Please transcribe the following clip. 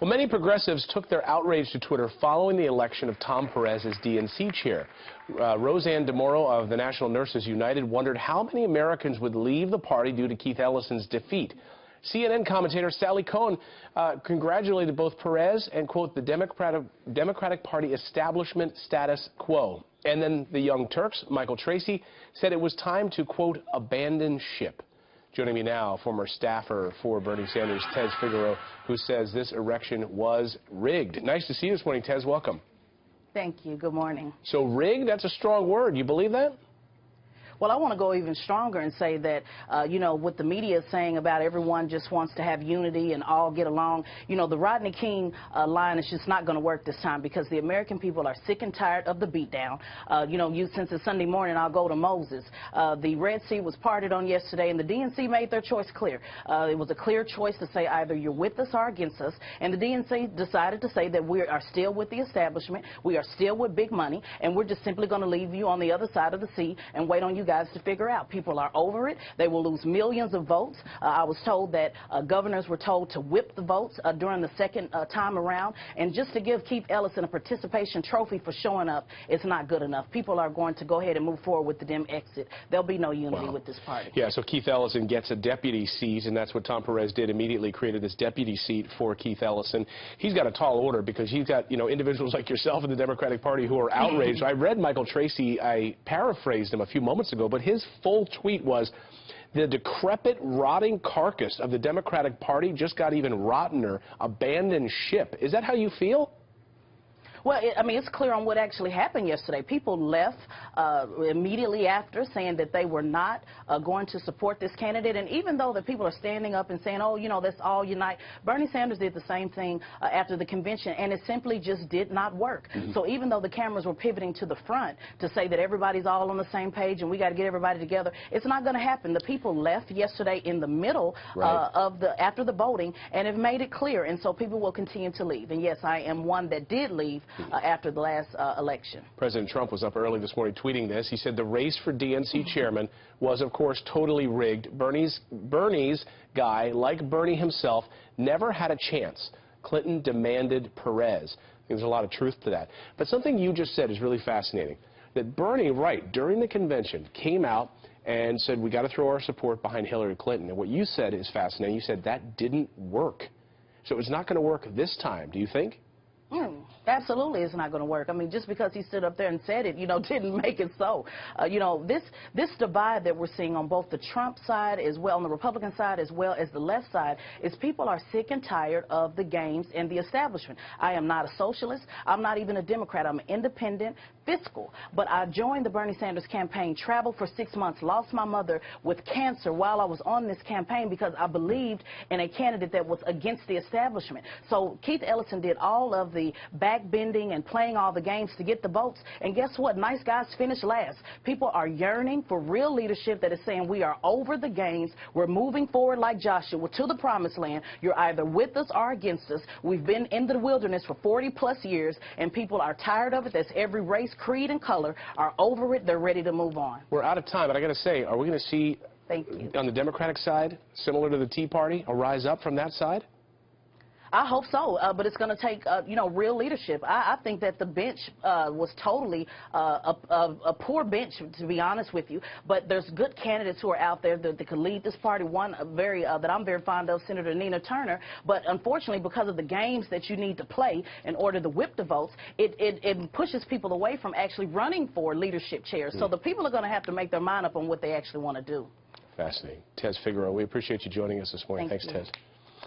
Well, many progressives took their outrage to Twitter following the election of Tom Perez as DNC chair. Roseanne DeMoro of the National Nurses United wondered how many Americans would leave the party due to Keith Ellison's defeat. CNN commentator Sally Cohen congratulated both Perez and, quote, the Democratic Party establishment status quo. And then the Young Turks, Michael Tracy, said it was time to, quote, abandon ship. Joining me now, former staffer for Bernie Sanders, Tez Figueroa, who says this election was rigged. Nice to see you this morning, Tez. Welcome. Thank you. Good morning. So rigged, that's a strong word. You believe that? Well, I want to go even stronger and say that, what the media is saying about everyone just wants to have unity and all get along, the Rodney King line is just not going to work this time because the American people are sick and tired of the beatdown. Since it's Sunday morning, I'll go to Moses. The Red Sea was parted on yesterday, and the DNC made their choice clear. It was a clear choice to say either you're with us or against us, and the DNC decided to say that we are still with the establishment, we are still with big money, and we're just simply going to leave you on the other side of the sea and wait on you guys to figure out. People are over it. They will lose millions of votes. I was told that governors were told to whip the votes during the second time around, and just to give Keith Ellison a participation trophy for showing up is not good enough. People are going to go ahead and move forward with the Dem exit. There'll be no unity with this party. Yeah, so Keith Ellison gets a deputy seat, and that's what Tom Perez did, immediately created this deputy seat for Keith Ellison. He's got a tall order because he's got, individuals like yourself in the Democratic Party who are outraged. I read Michael Tracy, I paraphrased him a few moments ago, but his full tweet was, the decrepit, rotting carcass of the Democratic Party just got even rottener, abandoned ship. Is that how you feel? Well, it's clear on what actually happened yesterday. People left immediately after saying that they were not going to support this candidate. And even though the people are standing up and saying, oh, let's all unite, Bernie Sanders did the same thing after the convention, and it simply just did not work. So even though the cameras were pivoting to the front to say that everybody's all on the same page and we got to get everybody together, it's not going to happen. The people left yesterday in the middle after the voting and have made it clear. And so people will continue to leave. And yes, I am one that did leave after the last election. President Trump was up early this morning tweeting this. He said the race for DNC chairman was, of course, totally rigged. Bernie's guy, like Bernie himself, never had a chance. Clinton demanded Perez. There's a lot of truth to that. But something you just said is really fascinating. That Bernie, during the convention, came out and said, we got to throw our support behind Hillary Clinton. And what you said is fascinating. You said that didn't work. So it's not going to work this time, do you think? Absolutely, it's not going to work. Just because he stood up there and said it, didn't make it so. This divide that we're seeing on both the Trump side as well, on the Republican side as well as the left side, is people are sick and tired of the games and the establishment. I am not a socialist. I'm not even a Democrat. I'm an independent fiscal. But I joined the Bernie Sanders campaign, traveled for 6 months, lost my mother with cancer while I was on this campaign because I believed in a candidate that was against the establishment. So Keith Ellison did all of the backbending and playing all the games to get the votes, and guess what? Nice guys finish last. People are yearning for real leadership that is saying we are over the games, we're moving forward like Joshua to the promised land. You're either with us or against us. We've been in the wilderness for 40+ years, and people are tired of it. That's every race, creed, and color are over it. They're ready to move on. We're out of time, but I got to say, are we going to see, on the Democratic side, similar to the Tea Party, a rise up from that side? I hope so, but it's going to take, real leadership. I think that the bench was totally a poor bench, to be honest with you. But there's good candidates who are out there that could lead this party. One that I'm very fond of, Senator Nina Turner. But unfortunately, because of the games that you need to play in order to whip the votes, it pushes people away from actually running for leadership chairs. So the people are going to have to make their mind up on what they actually want to do. Fascinating. Tez Figueroa, we appreciate you joining us this morning. Thanks, Tez.